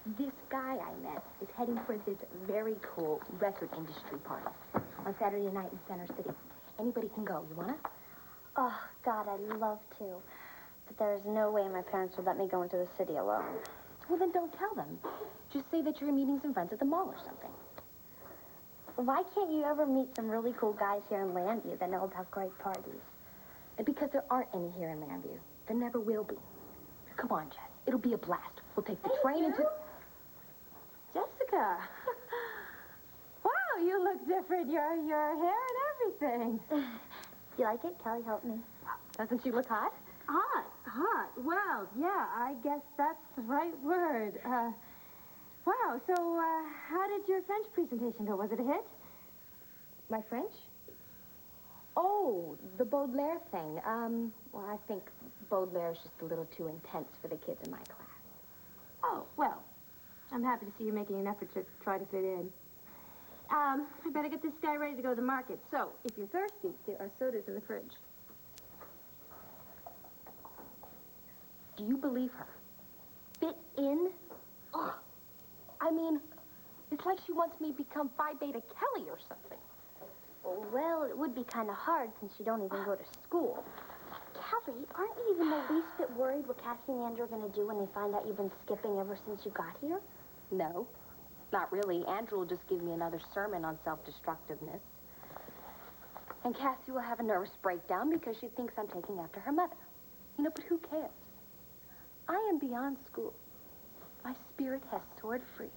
This guy I met is heading for this very cool record industry party on Saturday night in Center City. Anybody can go. You wanna? Oh, God, I'd love to. But there's no way my parents would let me go into the city alone. Well, then don't tell them. Just say that you're meeting some friends at the mall or something. Why can't you ever meet some really cool guys here in Landview that know about great parties? And because there aren't any here in Landview. There never will be. Come on, Jess. It'll be a blast. We'll take the train into... Jessica. Wow, you look different. Your hair and everything. You like it? Kelly helped me. Doesn't she look hot? Hot. Well, yeah, I guess that's the right word. Wow, so, how did your French presentation go? Was it a hit? My French? Oh, the Baudelaire thing. Well, I think Baudelaire's just a little too intense for the kids in my class. Oh, well, I'm happy to see you making an effort to try to fit in. I better get this guy ready to go to the market. So, if you're thirsty, there are sodas in the fridge. Do you believe her? Fit in? Ugh. I mean, it's like she wants me to become Phi Beta Kelly or something. Well, it would be kind of hard since you don't even go to school. Kelly, aren't you even the least bit worried what Cassie and Andrew are going to do when they find out you've been skipping ever since you got here? No, not really. Andrew will just give me another sermon on self-destructiveness. And Cassie will have a nervous breakdown because she thinks I'm taking after her mother. You know, but who cares? I am beyond school. My spirit has soared free.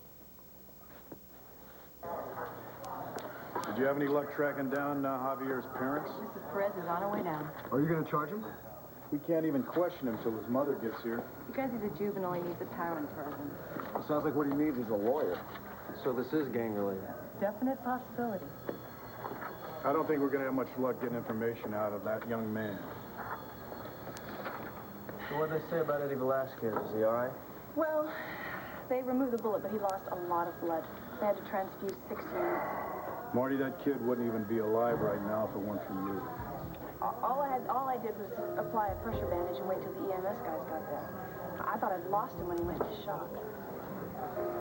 Did you have any luck tracking down Javier's parents? Mrs. Perez is on her way down. Are you going to charge him? We can't even question him till his mother gets here. Because he's a juvenile, he needs a parent present. It sounds like what he needs is a lawyer. So this is gang-related? Definite possibility. I don't think we're going to have much luck getting information out of that young man. So what did they say about Eddie Velasquez? Is he all right? Well, they removed the bullet, but he lost a lot of blood. They had to transfuse 6 units. Marty, that kid wouldn't even be alive right now if it weren't for you. All I did was apply a pressure bandage and wait till the EMS guys got there. I thought I'd lost him when he went into shock.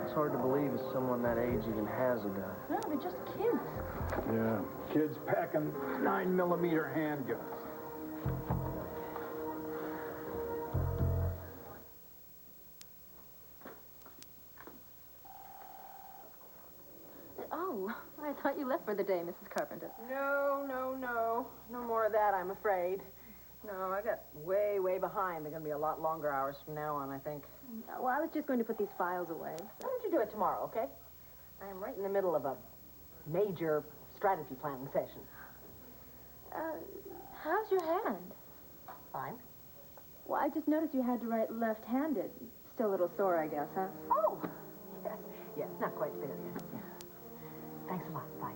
It's hard to believe that someone that age even has a gun. No, they're just kids. Yeah, kids packing 9mm handguns. Oh, I thought you left for the day, Mrs. Carpenter. No more of that, I'm afraid. No, I got way behind. They're going to be a lot longer hours from now on, I think. Well, I was just going to put these files away. Why don't you do it tomorrow, okay? I am right in the middle of a major strategy planning session. How's your hand? Fine. Well, I just noticed you had to write left-handed. Still a little sore, I guess, huh? Oh, yes, not quite there yet. Yeah. Thanks a lot. Bye.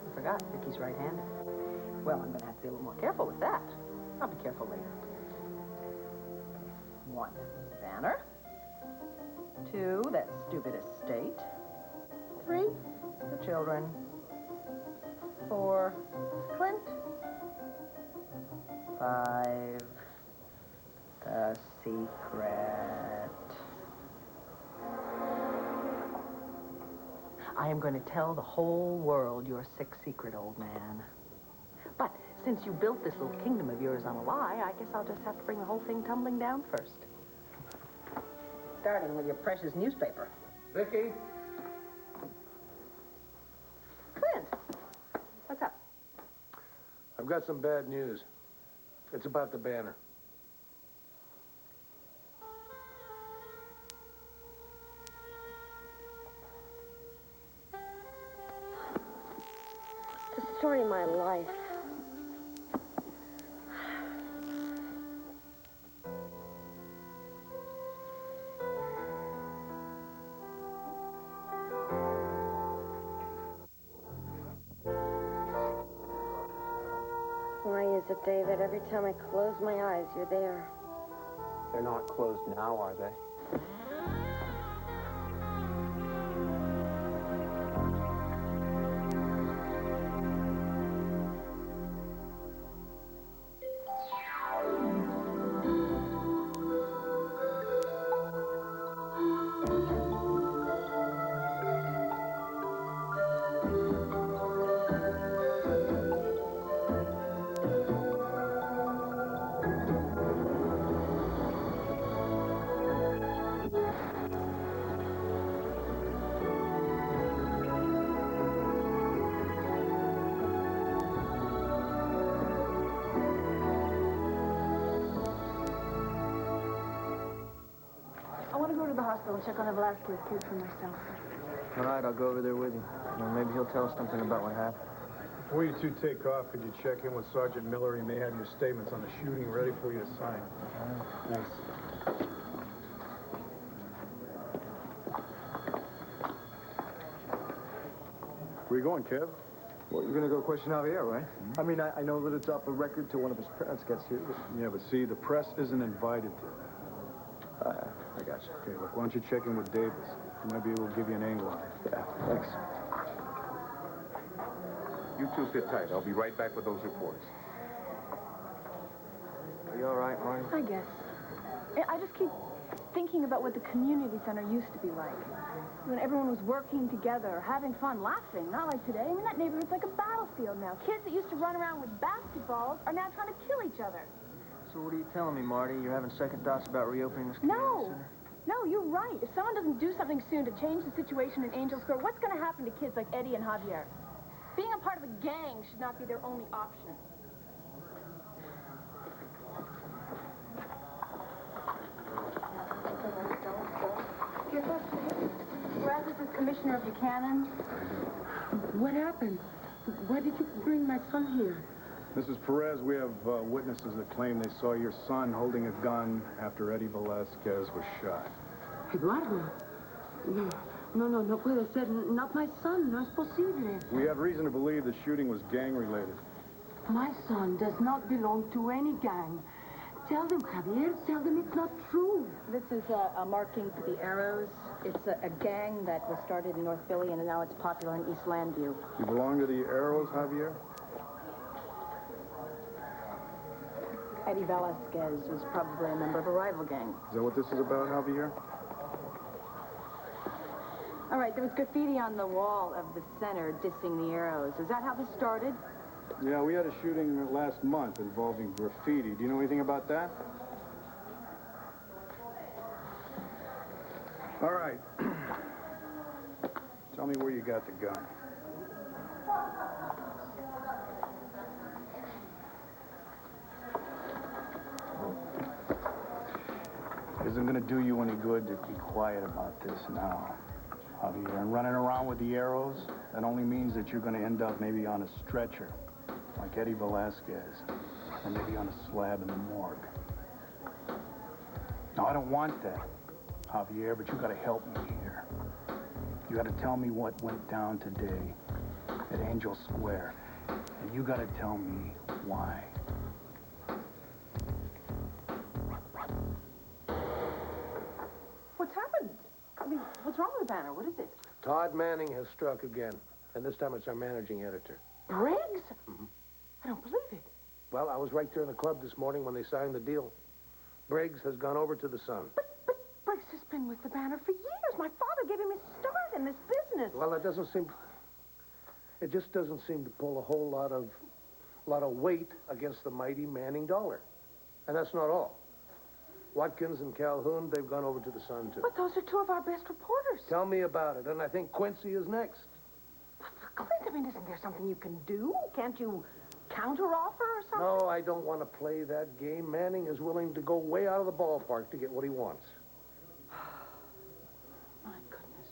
I forgot, Vicky's right-handed. Well, I'm going to have to be a little more careful with that. I'll be careful later. 1, Banner. 2, that stupid estate. 3, the children. 4, Clint. 5, the secret. I am going to tell the whole world your sick secret, old man. But since you built this little kingdom of yours on a lie, I guess I'll just have to bring the whole thing tumbling down first. Starting with your precious newspaper. Vicky? Clint, what's up? I've got some bad news. It's about the Banner. The story of my life. Why is it, David? Every time I close my eyes, you're there. They're not closed now, are they? hospital and check on the Velasquez kid for myself. All right, I'll go over there with you. Maybe he'll tell us something about what happened. Before you two take off, could you check in with Sergeant Miller? He may have your statements on the shooting ready for you to sign. Thanks. Where you going, Kev? Well, you're gonna go question Javier, right? I mean, I know that it's off the record till one of his parents gets here, but... Yeah, but see, the press isn't invited to. I got you. Okay, look, why don't you check in with Davis? He might be able to give you an angle on it. Yeah, thanks. You two sit tight. I'll be right back with those reports. Are you all right, Marty? I guess. I just keep thinking about what the community center used to be like. When everyone was working together, having fun, laughing, not like today. I mean, that neighborhood's like a battlefield now. Kids that used to run around with basketballs are now trying to kill each other. So what are you telling me, Marty? You're having second thoughts about reopening this community center? No, you're right. If someone doesn't do something soon to change the situation in Angel Square, what's going to happen to kids like Eddie and Javier? Being a part of a gang should not be their only option. Perez, this is Commissioner Buchanan. What happened? Why did you bring my son here? Mrs. Perez, we have witnesses that claim they saw your son holding a gun after Eddie Velasquez was shot. Eduardo. No puede ser. Not my son. No es posible. We have reason to believe the shooting was gang-related. My son does not belong to any gang. Tell them, Javier. Tell them it's not true. This is a marking for the Arrows. It's a gang that was started in North Philly, and now it's popular in East Landview. You belong to the Arrows, Javier? Eddie Velasquez was probably a member of a rival gang. Is that what this is about, Javier? All right, there was graffiti on the wall of the center dissing the Arrows. Is that how this started? Yeah, we had a shooting last month involving graffiti. Do you know anything about that? All right. Tell me where you got the gun. It isn't going to do you any good to be quiet about this now, Javier. And running around with the Arrows, that only means that you're going to end up maybe on a stretcher, like Eddie Velasquez, or maybe on a slab in the morgue. Now, I don't want that, Javier, but you got to help me here. You got to tell me what went down today at Angel Square, and you got to tell me why. What's happened? I mean, what's wrong with the banner? What is it? Todd Manning has struck again, and this time it's our managing editor. Briggs? Mm-hmm. I don't believe it. Well, I was right there in the club this morning when they signed the deal. Briggs has gone over to the Sun. But Briggs has been with the banner for years. My father gave him his start in this business. Well, it just doesn't seem to pull a whole lot of weight against the mighty Manning dollar. And that's not all. Watkins and Calhoun, they've gone over to the Sun, too. But those are two of our best reporters. Tell me about it, and I think Quincy is next. Clint, I mean, isn't there something you can do? Can't you counteroffer or something? No, I don't want to play that game. Manning is willing to go way out of the ballpark to get what he wants. My goodness.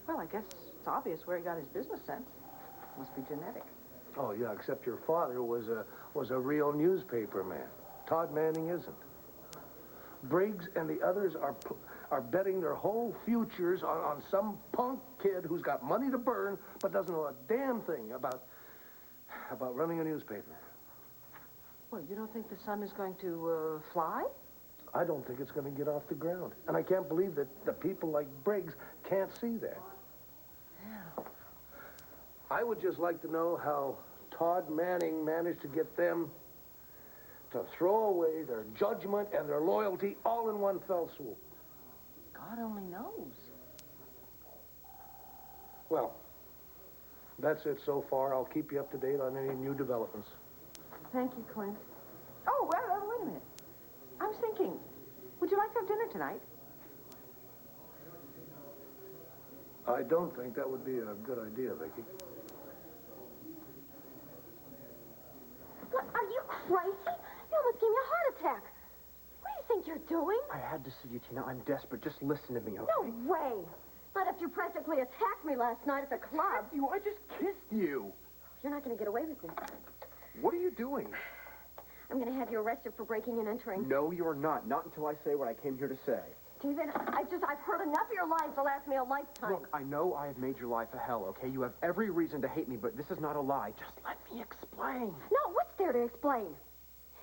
Well, I guess it's obvious where he got his business sense. Must be genetic. Oh, yeah, except your father was a real newspaper man. Todd Manning isn't. Briggs and the others are betting their whole futures on some punk kid who's got money to burn but doesn't know a damn thing about running a newspaper. Well, you don't think the Sun is going to fly? I don't think it's going to get off the ground. And I can't believe that the people like Briggs can't see that. Yeah. I would just like to know how Todd Manning managed to get them to throw away their judgment and their loyalty all in one fell swoop. God only knows. Well, that's it so far. I'll keep you up to date on any new developments. Thank you, Clint. Oh, well, wait a minute. I was thinking, would you like to have dinner tonight? I don't think that would be a good idea, Vicky. What, are you crazy? You almost gave me a heart attack. What do you think you're doing? I had to see you, Tina. I'm desperate. Just listen to me, okay? No way. Not after you practically attacked me last night at the club. You, I just kissed you. You're not going to get away with this. What are you doing? I'm going to have you arrested for breaking and entering. No, you're not. Not until I say what I came here to say. Steven, I've heard enough of your lies to last me a lifetime. Look, I know I have made your life a hell, okay? You have every reason to hate me, but this is not a lie. Just let me explain. No, what's there to explain?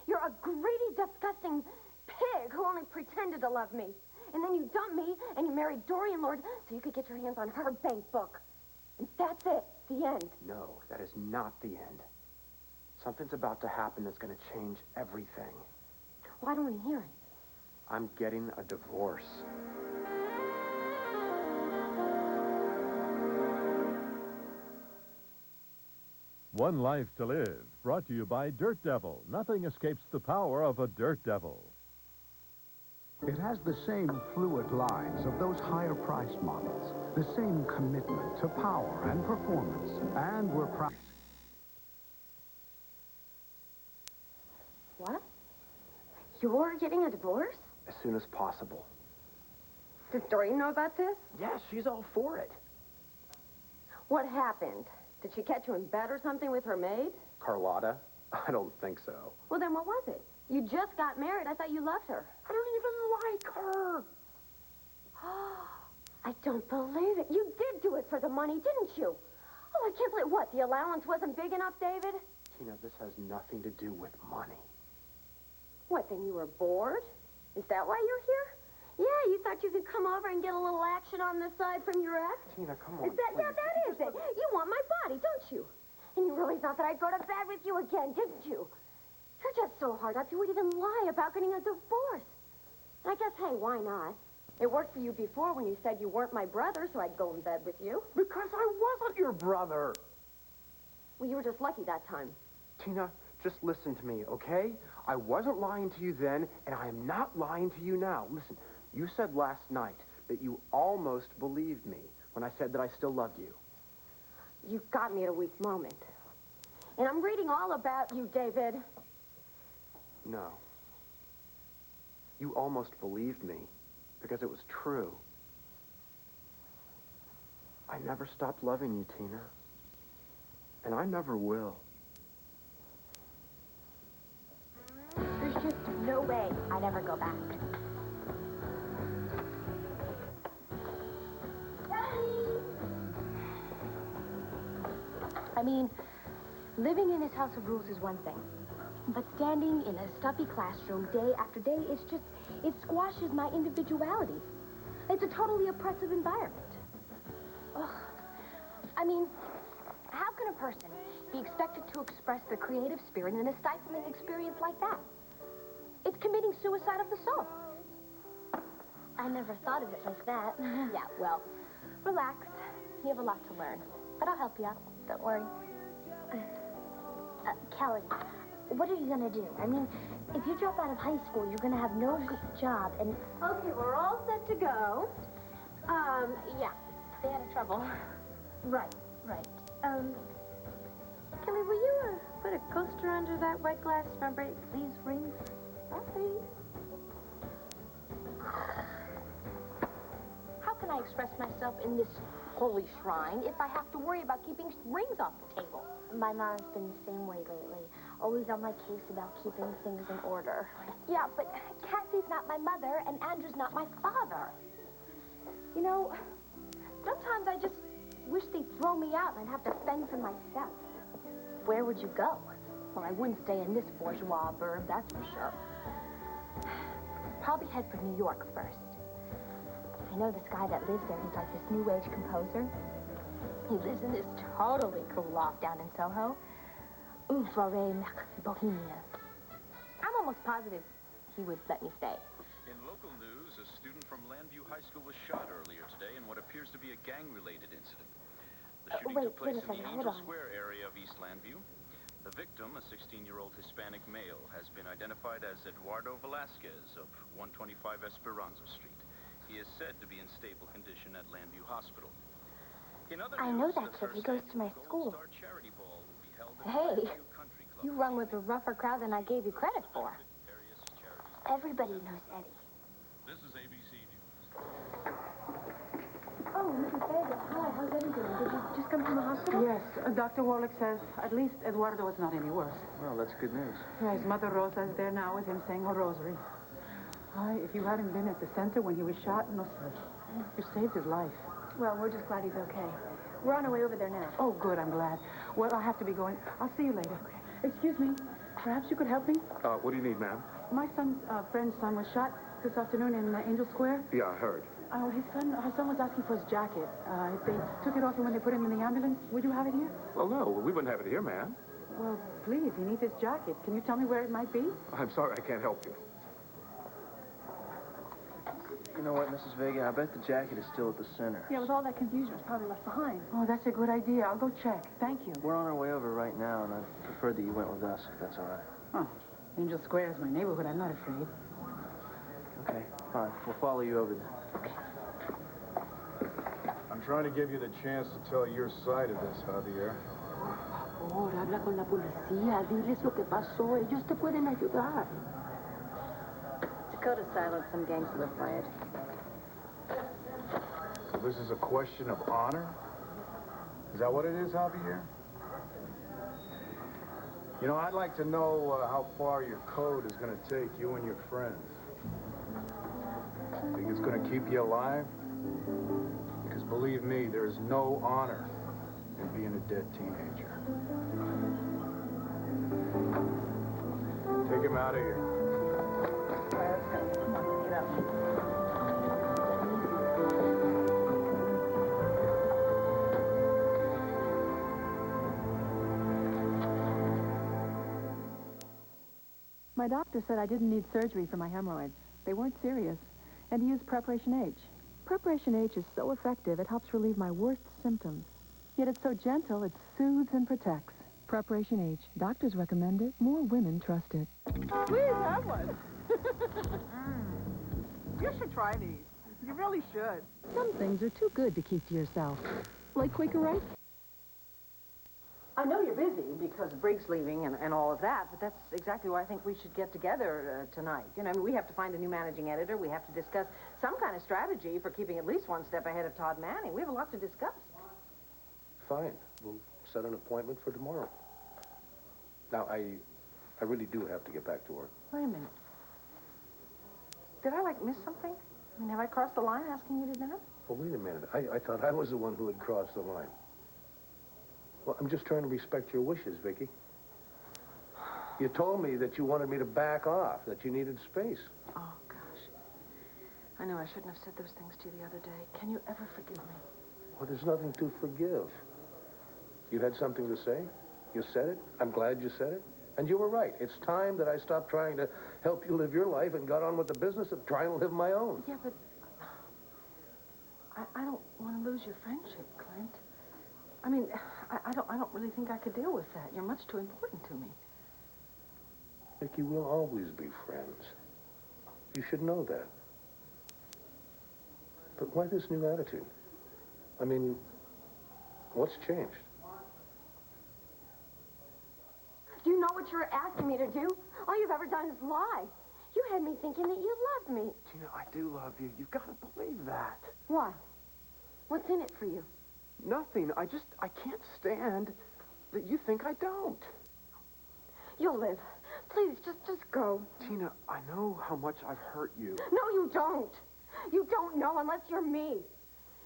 You're a greedy, disgusting pig who only pretended to love me. And then you dumped me and you married Dorian Lord so you could get your hands on her bank book. And that's it. The end. No, that is not the end. Something's about to happen that's going to change everything. Well, I don't want to hear it. I'm getting a divorce. One Life to Live, brought to you by Dirt Devil. Nothing escapes the power of a Dirt Devil. It has the same fluid lines of those higher-priced models, the same commitment to power and performance, and we're proud. What? You're getting a divorce? As soon as possible. Does Dorian know about this? Yes, she's all for it. What happened? Did she catch you in bed or something with her maid? Carlotta? I don't think so. Well, then what was it? You just got married. I thought you loved her. I don't even like her. I don't believe it. You did do it for the money, didn't you? Oh, I can't believe what? The allowance wasn't big enough, David? Tina, this has nothing to do with money. What, then you were bored? Is that why you're here? Yeah, you thought you could come over and get a little action on the side from your ex? Tina, come on. Is that, please. yeah, that is it. You want my body, don't you? And you really thought that I'd go to bed with you again, didn't you? You're just so hard up, you would even lie about getting a divorce. And I guess, hey, why not? It worked for you before when you said you weren't my brother, so I'd go in bed with you. Because I wasn't your brother. Well, you were just lucky that time. Tina, just listen to me, okay? I wasn't lying to you then, and I am not lying to you now. Listen, you said last night that you almost believed me when I said that I still loved you. You got me at a weak moment. And I'm reading all about you, David. No. You almost believed me because it was true. I never stopped loving you, Tina. And I never will. There's just no way I'd ever go back. I mean, living in his house of rules is one thing. But standing in a stuffy classroom day after day, it squashes my individuality. It's a totally oppressive environment. Ugh. I mean, how can a person be expected to express their creative spirit in a stifling experience like that? It's committing suicide of the soul. I never thought of it like that. Yeah, well, relax. You have a lot to learn. But I'll help you out. Don't worry. Kelly, what are you gonna do? I mean, if you drop out of high school, you're gonna have no good job, and... Okay, we're all set to go. Yeah, stay out of trouble. Right. Kelly, will you put a coaster under that white glass? Remember these rings? Okay. How can I express myself in this holy shrine if I have to worry about keeping rings off the table? My mom's been the same way lately. Always on my case about keeping things in order. Yeah, but Cassie's not my mother, and Andrew's not my father. You know, sometimes I just wish they'd throw me out and I'd have to fend for myself. Where would you go? Well, I wouldn't stay in this bourgeois burb, that's for sure. Probably head for New York first. I know this guy that lives there. He's like this new age composer. He lives in this totally cool loft down in Soho. Une soirée bohemia. I'm almost positive he would let me stay. In local news, a student from Landview High School was shot earlier today in what appears to be a gang-related incident. The shooting took place in the Angel Square area of East Landview. The victim, a 16-year-old Hispanic male, has been identified as Eduardo Velasquez of 125 Esperanza Street. He is said to be in stable condition at Landview Hospital. In other I news, know that the kid. He first goes to my annual school. Gold Star Charity Ball will be held at Hey, Landview Country Club. you run with a rougher crowd than I gave you credit for. Everybody knows Eddie. This is ABC News. Oh, Mrs. Vega. Hi, how's Eddie doing? Did you just come from the hospital? Yes, Dr. Wallach says at least Eduardo is not any worse. Well, that's good news. Yeah, his mother Rosa is there now with him saying her rosary. Ay, if you hadn't been at the center when he was shot, no, sir. You saved his life. Well, we're just glad he's okay. We're on our way over there now. Oh, good, I'm glad. Well, I have to be going. I'll see you later. Excuse me, perhaps you could help me? What do you need, ma'am? My son's friend's son was shot this afternoon in Angel Square. Yeah, I heard. Her son was asking for his jacket. They took it off him when they put him in the ambulance. Would you have it here? Well, no, we wouldn't have it here, ma'am. Well, please, he needs his jacket. Can you tell me where it might be? I'm sorry, I can't help you. You know what, Mrs. Vega? I bet the jacket is still at the center. Yeah, with all that confusion, it's probably left behind. Oh, that's a good idea. I'll go check. Thank you. We're on our way over right now, and I'd prefer that you went with us, if that's all right. Oh, Angel Square is my neighborhood. I'm not afraid. Okay, fine. We'll follow you over there. I'm trying to give you the chance to tell your side of this, Javier. Por favor, habla con la policía. Diles lo que pasó. Ellos te pueden ayudar. Dakota silenced some gangs that were fired. So this is a question of honor? Is that what it is, Javier? You know, I'd like to know how far your code is going to take you and your friends. Think it's going to keep you alive? Because believe me, there is no honor in being a dead teenager. Take him out of here. Come on, get up. My doctor said I didn't need surgery for my hemorrhoids. They weren't serious. And he used Preparation H. Preparation H is so effective, it helps relieve my worst symptoms. Yet it's so gentle, it soothes and protects. Preparation H. Doctors recommend it. More women trust it. Please have one. You should try these. You really should. Some things are too good to keep to yourself. Like Quaker Rice. I know you're busy because of Briggs leaving and all of that, but that's exactly why I think we should get together tonight. You know, I mean, we have to find a new managing editor. We have to discuss some kind of strategy for keeping at least one step ahead of Todd Manning. We have a lot to discuss. Fine. We'll set an appointment for tomorrow. Now, I really do have to get back to work. Wait a minute. Did I, miss something? I mean, have I crossed the line asking you to dinner? Well, wait a minute. I thought I was the one who had crossed the line. Well, I'm just trying to respect your wishes, Vicky. You told me that you wanted me to back off, that you needed space. Oh, gosh. I know I shouldn't have said those things to you the other day. Can you ever forgive me? Well, there's nothing to forgive. You had something to say? You said it. I'm glad you said it. And you were right. It's time that I stopped trying to help you live your life and got on with the business of trying to live my own. Yeah, but I don't want to lose your friendship, Clint. I mean, I don't really think I could deal with that. You're much too important to me. Vicky, we'll always be friends. You should know that. But why this new attitude? I mean, what's changed? Do you know what you're asking me to do? All you've ever done is lie. You had me thinking that you loved me. Tina, I do love you. You've got to believe that. Why? What's in it for you? Nothing. I can't stand that you think I don't. You'll live. Please, just go. Tina, I know how much I've hurt you. No, you don't. You don't know unless you're me.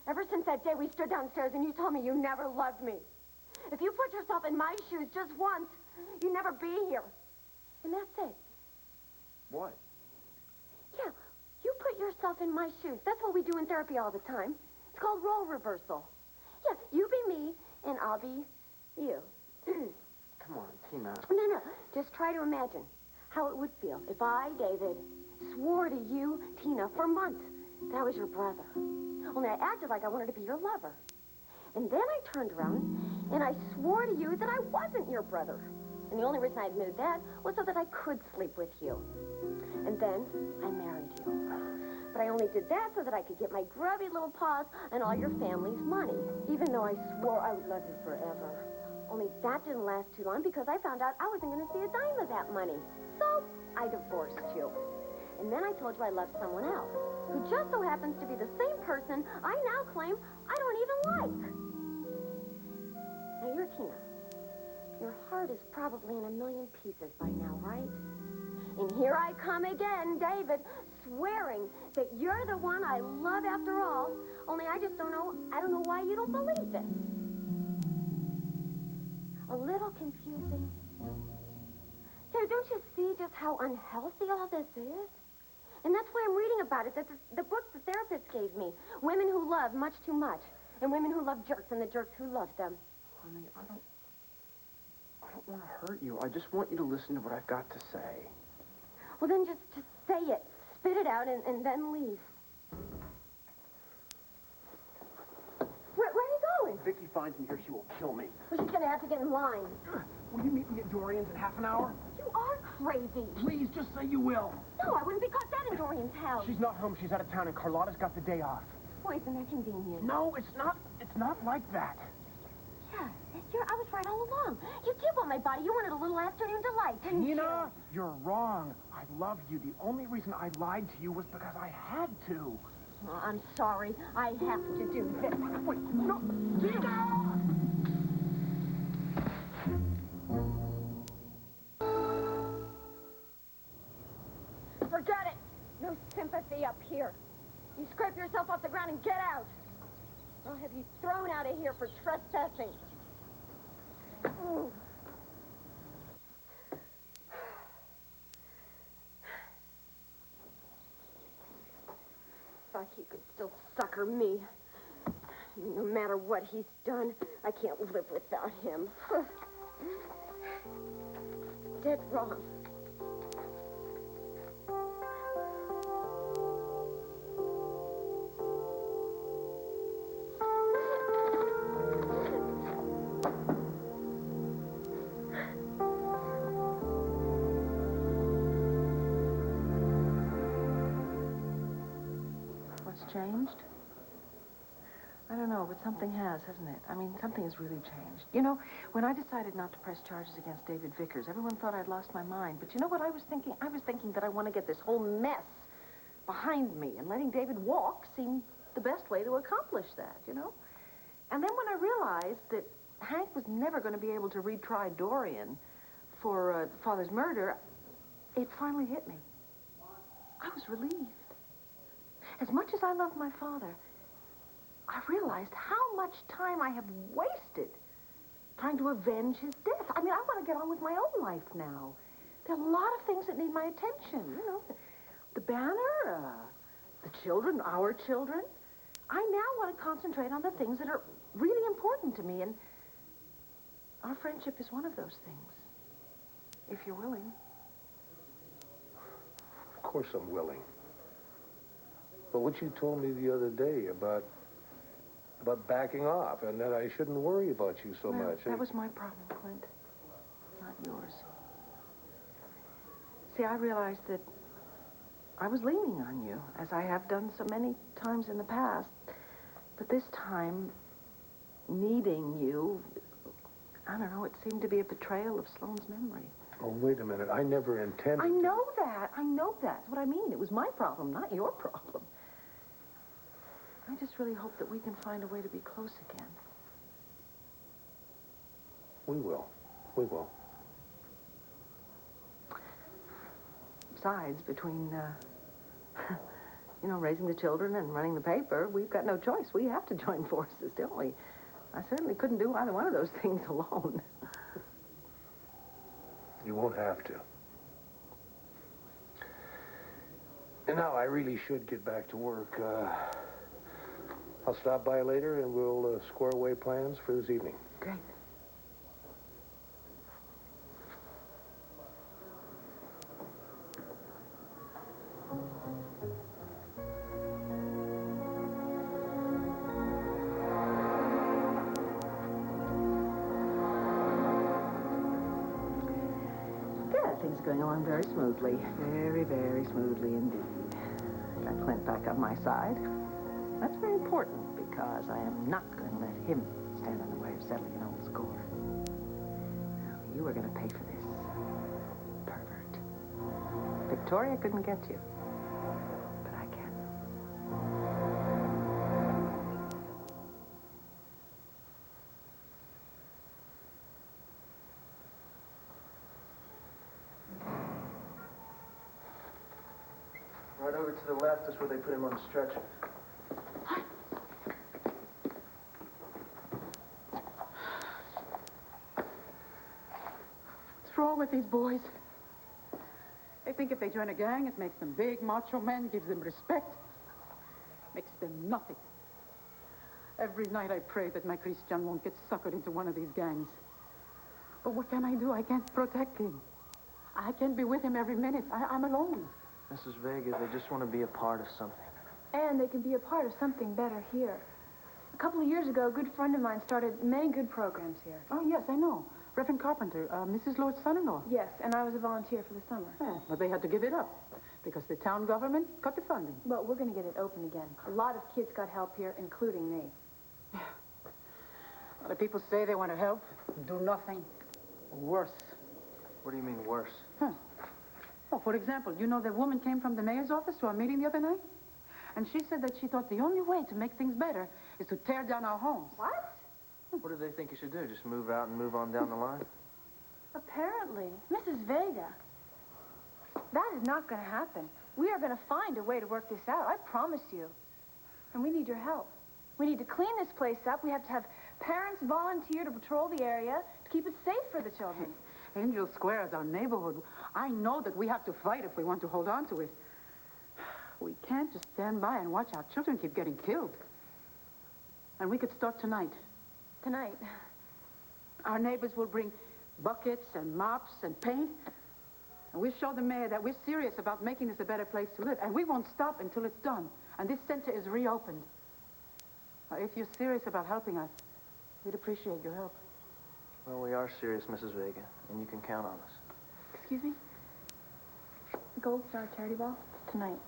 Ever since that day we stood downstairs and you told me you never loved me. If you put yourself in my shoes just once, you'd never be here. And that's it. What? Yeah, you put yourself in my shoes. That's what we do in therapy all the time. It's called role reversal. Yeah, you be me, and I'll be you. Come on, Tina. No. Just try to imagine how it would feel if I, David, swore to you, Tina, for months that I was your brother. Only I acted like I wanted to be your lover. And then I turned around and I swore to you that I wasn't your brother. And the only reason I admitted that was so that I could sleep with you. And then I married you. But I only did that so that I could get my grubby little paws and all your family's money, even though I swore I would love you forever. Only that didn't last too long because I found out I wasn't going to see a dime of that money. So I divorced you. And then I told you I loved someone else, who just so happens to be the same person I now claim I don't even like. Now, you're Tina. Your heart is probably in a million pieces by now, right? And here I come again, David, swearing that you're the one I love after all, only I don't know why you don't believe this. A little confusing. David, don't you see just how unhealthy all this is? And that's why I'm reading about it. That's the book the therapist gave me. Women who love much too much, and women who love jerks, and the jerks who love them. Honey, I don't want to hurt you. I just want you to listen to what I've got to say. Well, then just say it. Spit it out and then leave. Where are you going? If Vicky finds me here, she will kill me. Well, she's going to have to get in line. Will you meet me at Dorian's in half an hour? You are crazy. Please, just say you will. No, I wouldn't be caught dead in Dorian's house. She's not home. She's out of town, and Carlotta's got the day off. Boy, isn't that convenient? No, it's not. It's not like that. Yeah, I was right all along. You did want my body. You wanted a little afternoon delight, didn't you? Tina, you're wrong. I love you. The only reason I lied to you was because I had to. Oh, I'm sorry. I have to do this. Wait, no, Tina! Forget it. No sympathy up here. You scrape yourself off the ground and get out. I'll have you thrown out of here for trespassing. Ooh. Thought he could still sucker me. No matter what he's done, I can't live without him. Dead wrong. Changed? I don't know, but something has, hasn't it? I mean, something has really changed. You know, when I decided not to press charges against David Vickers, everyone thought I'd lost my mind. But you know what I was thinking? I was thinking that I want to get this whole mess behind me, and letting David walk seemed the best way to accomplish that, you know? And then when I realized that Hank was never going to be able to retry Dorian for father's murder, it finally hit me. I was relieved. As much as I love my father, I realized how much time I have wasted trying to avenge his death. I mean, I want to get on with my own life now. There are a lot of things that need my attention, you know. The banner, the children, our children. I now want to concentrate on the things that are really important to me, and our friendship is one of those things, if you're willing. Of course I'm willing. But what you told me the other day about backing off and that I shouldn't worry about you so much. That was my problem, Clint, not yours. See, I realized that I was leaning on you, as I have done so many times in the past. But this time, needing you, I don't know, it seemed to be a betrayal of Sloane's memory. Oh, wait a minute. I never intended I know that. I know that's what I mean. It was my problem, not your problem. I just really hope that we can find a way to be close again. We will. We will. Besides, between, you know, raising the children and running the paper, we've got no choice. We have to join forces, don't we? I certainly couldn't do either one of those things alone. You won't have to. And now I really should get back to work. I'll stop by later and we'll square away plans for this evening. Great. Things going along very smoothly. Very, very smoothly indeed. Got Clint back on my side. That's very important because I am not going to let him stand in the way of settling an old score. Now, you are going to pay for this, pervert. Victoria couldn't get you. Right over to the left is where they put him on the stretcher. What's wrong with these boys? They think if they join a gang, it makes them big, macho men, gives them respect. Makes them nothing. Every night I pray that my Christian won't get suckered into one of these gangs. But what can I do? I can't protect him. I can't be with him every minute. I'm alone. Mrs. Vega, they just want to be a part of something. And they can be a part of something better here. A couple of years ago, a good friend of mine started many good programs here. Oh, yes, I know. Reverend Carpenter, Mrs. Lord's son-in-law. Yes, and I was a volunteer for the summer. Yeah, but they had to give it up because the town government cut the funding. Well, we're going to get it open again. A lot of kids got help here, including me. A lot of people say they want to help, do nothing. Worse. What do you mean, worse? Huh. Oh, for example, you know the woman came from the mayor's office to our meeting the other night? And she said that she thought the only way to make things better is to tear down our homes. What? What do they think you should do? Just move out and move on down the line? Apparently. Mrs. Vega. That is not going to happen. We are going to find a way to work this out. I promise you. And we need your help. We need to clean this place up. We have to have parents volunteer to patrol the area to keep it safe for the children. Angel Square is our neighborhood. I know that we have to fight if we want to hold on to it. We can't just stand by and watch our children keep getting killed. And we could start tonight. Tonight? Our neighbors will bring buckets and mops and paint. And we'll show the mayor that we're serious about making this a better place to live. And we won't stop until it's done. And this center is reopened. Now, if you're serious about helping us, we'd appreciate your help. Well, we are serious, Mrs. Vega, and you can count on us. Excuse me? Gold Star Charity Ball? Tonight.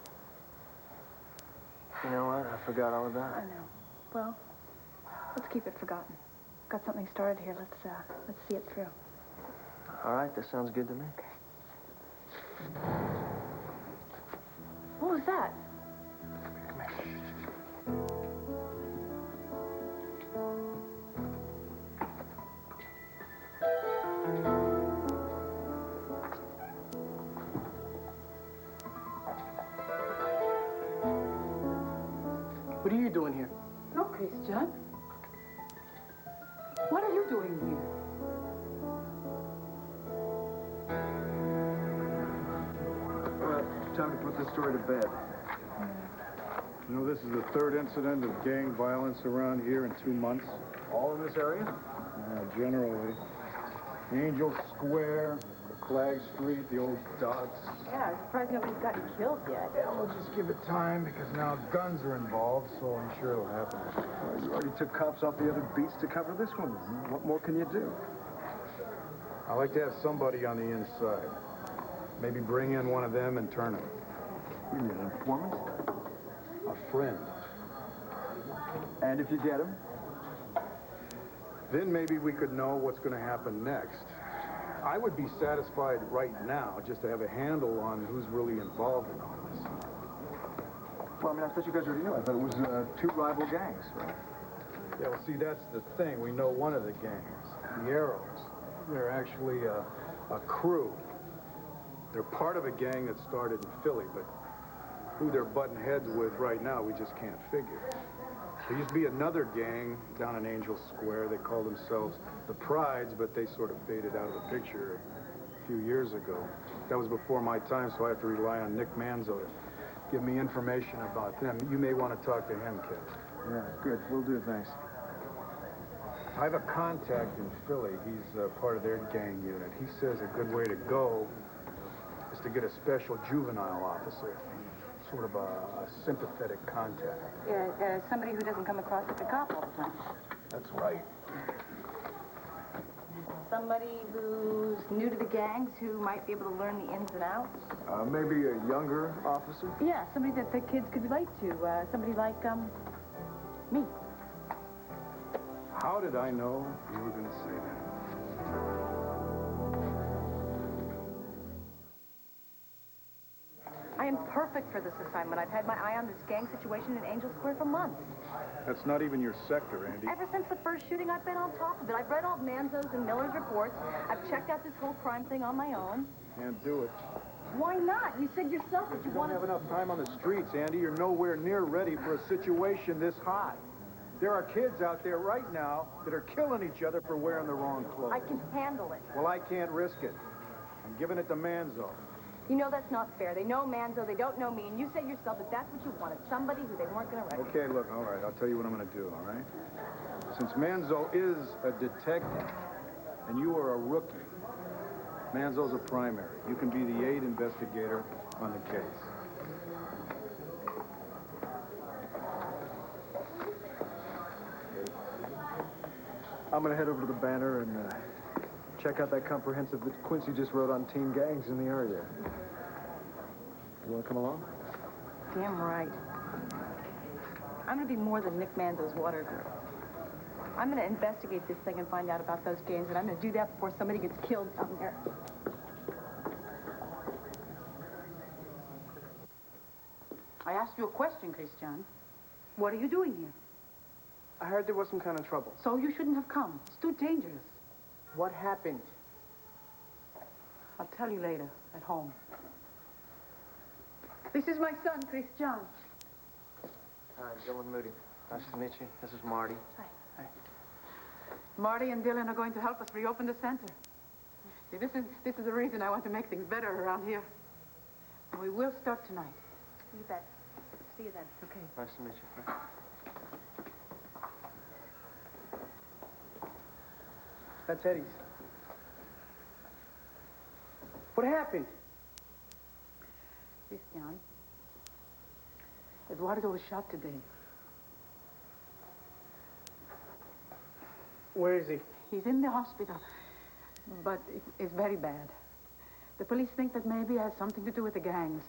You know what? I forgot all about it. I know. Well, let's keep it forgotten. Got something started here. Let's see it through. All right, that sounds good to me. What was that? What are you doing here? No, Christian. What are you doing here? Time to put this story to bed. You know, this is the third incident of gang violence around here in 2 months. All in this area? Generally. Angel Square, Flag Street, the old dots. Yeah, I'm surprised nobody's gotten killed yet. Yeah, we'll just give it time because now guns are involved, so I'm sure it'll happen. Well, you already took cops off the other beats to cover this one. What more can you do? I like to have somebody on the inside. Maybe bring in one of them and turn him. You mean an informant? A friend. And if you get him? Then maybe we could know what's going to happen next. I would be satisfied right now just to have a handle on who's really involved in all this. Well, I mean, I thought you guys already knew. I thought it was two rival gangs, right? Yeah, well, see, that's the thing. We know one of the gangs, the Arrows. They're actually a crew. They're part of a gang that started in Philly, but who they're butting heads with right now, we just can't figure. There used to be another gang down in Angel Square. They called themselves the Prides, but they sort of faded out of the picture a few years ago. That was before my time, so I have to rely on Nick Manzo to give me information about them. You may want to talk to him, Kevin. Yeah, good. We'll do, thanks. I have a contact in Philly. He's part of their gang unit. He says a good way to go is to get a special juvenile officer, sort of a sympathetic contact. Yeah, somebody who doesn't come across as a cop all the time. That's right. Somebody who's new to the gangs who might be able to learn the ins and outs. Maybe a younger officer? Yeah, somebody that the kids could relate to. Somebody like, me. How did I know you were going to say that? I am perfect for this assignment. I've had my eye on this gang situation in Angel Square for months. That's not even your sector, Andy. Ever since the first shooting, I've been on top of it. I've read all Manzo's and Miller's reports. I've checked out this whole crime thing on my own. Can't do it. Why not? You said yourself that you You don't wanted... have enough time on the streets, Andy. You're nowhere near ready for a situation this hot. There are kids out there right now that are killing each other for wearing the wrong clothes. I can handle it. Well, I can't risk it. I'm giving it to Manzo. You know that's not fair. They know Manzo, they don't know me, and you said yourself that that's what you wanted, somebody who they weren't going to recognize. Okay, look, all right, I'll tell you what I'm going to do, all right? Since Manzo is a detective and you are a rookie, Manzo's a primary. You can be the aid investigator on the case. I'm going to head over to the Banner and check out that comprehensive that Quincy just wrote on teen gangs in the area. You want to come along? Damn right. I'm going to be more than Nick Manzo's water girl. I'm going to investigate this thing and find out about those gangs, and I'm going to do that before somebody gets killed down there. I asked you a question, Christian. What are you doing here? I heard there was some kind of trouble. So you shouldn't have come. It's too dangerous. What happened? I'll tell you later, at home. This is my son, Christian. Hi, Dylan Moody. Nice to meet you. This is Marty. Hi. Marty and Dylan are going to help us reopen the center. See, this is the reason I want to make things better around here. And we will start tonight. You bet. See you then. Okay. Nice to meet you, friend. That's Eddie's. What happened? Christian, Eduardo was shot today. Where is he? He's in the hospital, but it's very bad. The police think that maybe it has something to do with the gangs.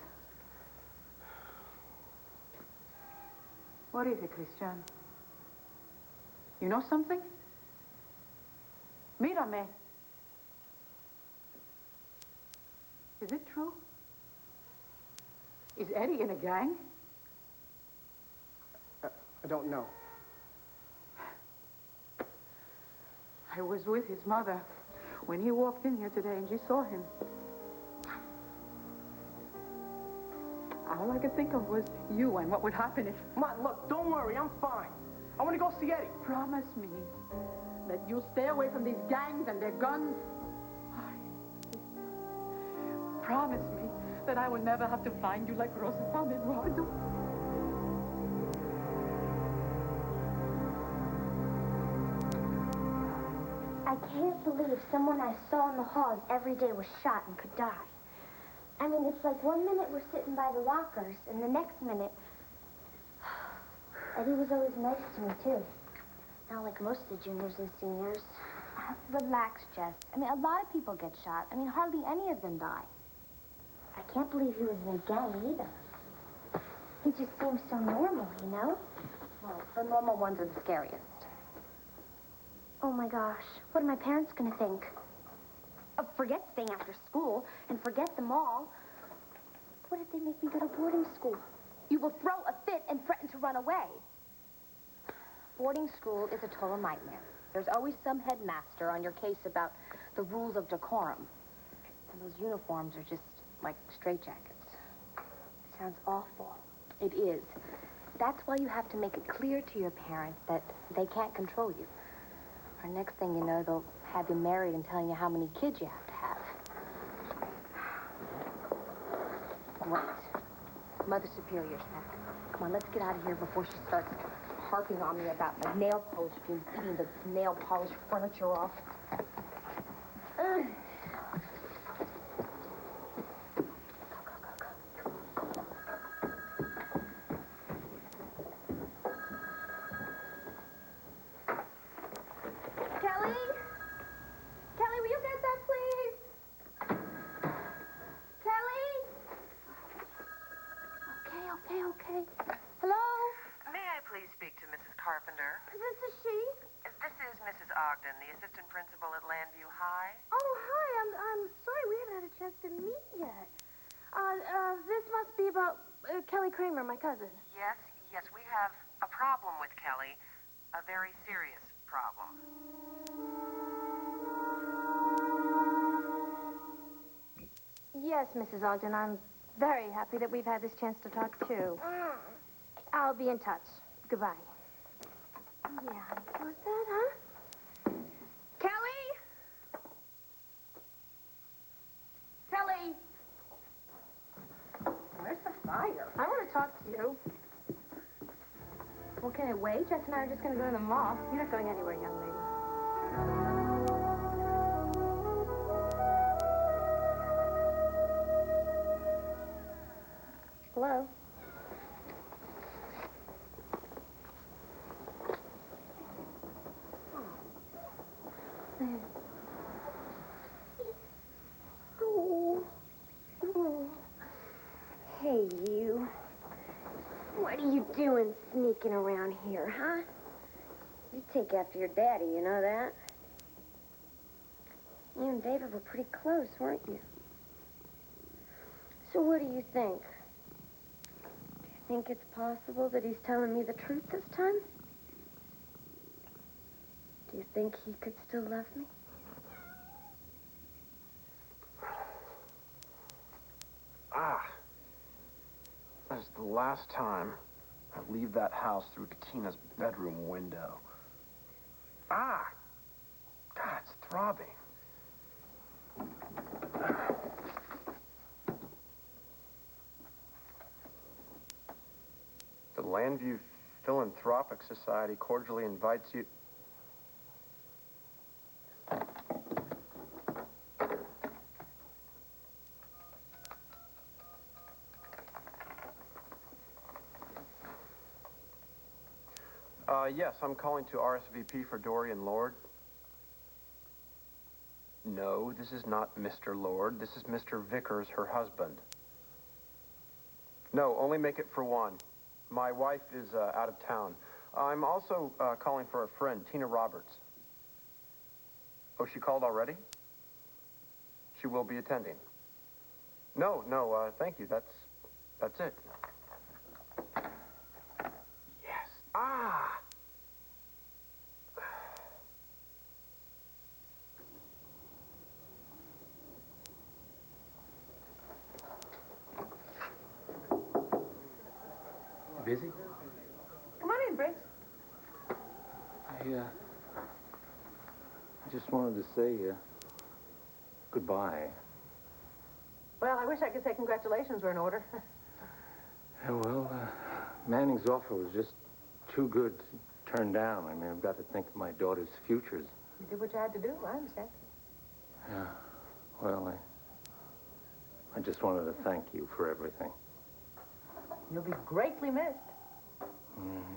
What is it, Christian? You know something? Mírame. Is it true? Is Eddie in a gang? I don't know. I was with his mother when he walked in here today and she saw him. All I could think of was you and what would happen if... Ma, look, don't worry, I'm fine. I want to go see Eddie. Promise me that you'll stay away from these gangs and their guns. Promise me that I will never have to find you like Rosa found Eduardo. I can't believe someone I saw in the halls every day was shot and could die. I mean, it's like 1 minute we're sitting by the lockers, and the next minute... Eddie was always nice to me, too. Not like most of the juniors and seniors. Relax, Jess. I mean, a lot of people get shot. I mean, hardly any of them die. I can't believe he was in a gang either. He just seems so normal, you know? Well, the normal ones are the scariest. Oh, my gosh. What are my parents going to think? Forget staying after school and forget the mall. What if they make me go to boarding school? You will throw a fit and threaten to run away. Boarding school is a total nightmare. There's always some headmaster on your case about the rules of decorum. And those uniforms are just like straitjackets. It sounds awful. It is. That's why you have to make it clear to your parents that they can't control you. Or next thing you know, they'll have you married and telling you how many kids you have to have. Wait. Mother Superior's back. Come on, let's get out of here before she starts harping on me about my nail polish being eating the nail polish furniture off. Kelly? Kelly, will you get that, please? Kelly? Okay. Hello? May I please speak to Mrs. Carpenter? This is she? This is Mrs. Ogden, the assistant principal at Landview High. Oh, hi. I'm sorry we haven't had a chance to meet yet. This must be about Kelly Kramer, my cousin. Yes, we have a problem with Kelly. A very serious problem. Yes, Mrs. Ogden, I'm very happy that we've had this chance to talk, too. I'll be in touch. Goodbye. Yeah, what's that, huh? Kelly? Kelly? Where's the fire? I want to talk to you. Well, can it wait? Jess and I are just going to go to the mall. You're not going anywhere, young lady. Hello? Hey, you. What are you doing sneaking around here, huh? You take after your daddy, you know that? You and David were pretty close, weren't you? So what do you think? Do you think it's possible that he's telling me the truth this time? Do you think he could still love me? That is the last time I leave that house through Katina's bedroom window. God, it's throbbing. The Landview Philanthropic Society cordially invites you... Yes, I'm calling to RSVP for Dorian Lord. No, this is not Mr. Lord. This is Mr. Vickers, her husband. No, only make it for one. My wife is out of town. I'm also calling for a friend, Tina Roberts. Oh, she called already? She will be attending. No, thank you. That's it. Yes. Busy? Come on in, Briggs. I just wanted to say goodbye. Well, I wish I could say congratulations were in order. Yeah, well, Manning's offer was just too good to turn down. I mean, I've got to think of my daughter's futures. You did what you had to do, I understand. Yeah, well, I just wanted to thank you for everything. You'll be greatly missed.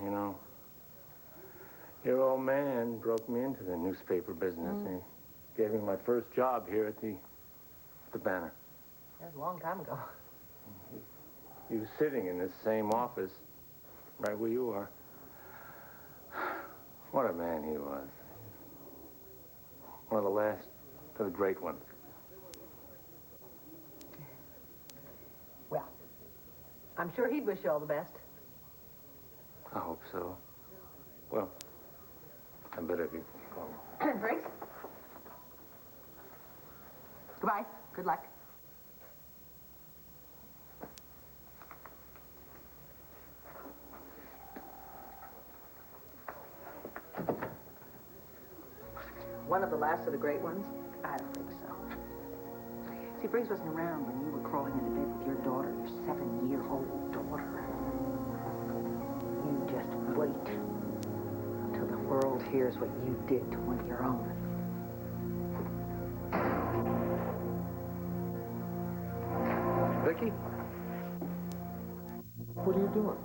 You know, your old man broke me into the newspaper business. He gave me my first job here at the Banner. That was a long time ago. He was sitting in this same office, right where you are. What a man he was. One of the last of the great ones. Well, I'm sure he'd wish you all the best. I hope so. Well, I better be going. Briggs? Goodbye. Good luck. One of the last of the great ones? I don't think so. See, Briggs wasn't around when you were crawling into bed with your daughter, your 7-year-old daughter. You just wait until the world hears what you did to one of your own. Vicky? What are you doing?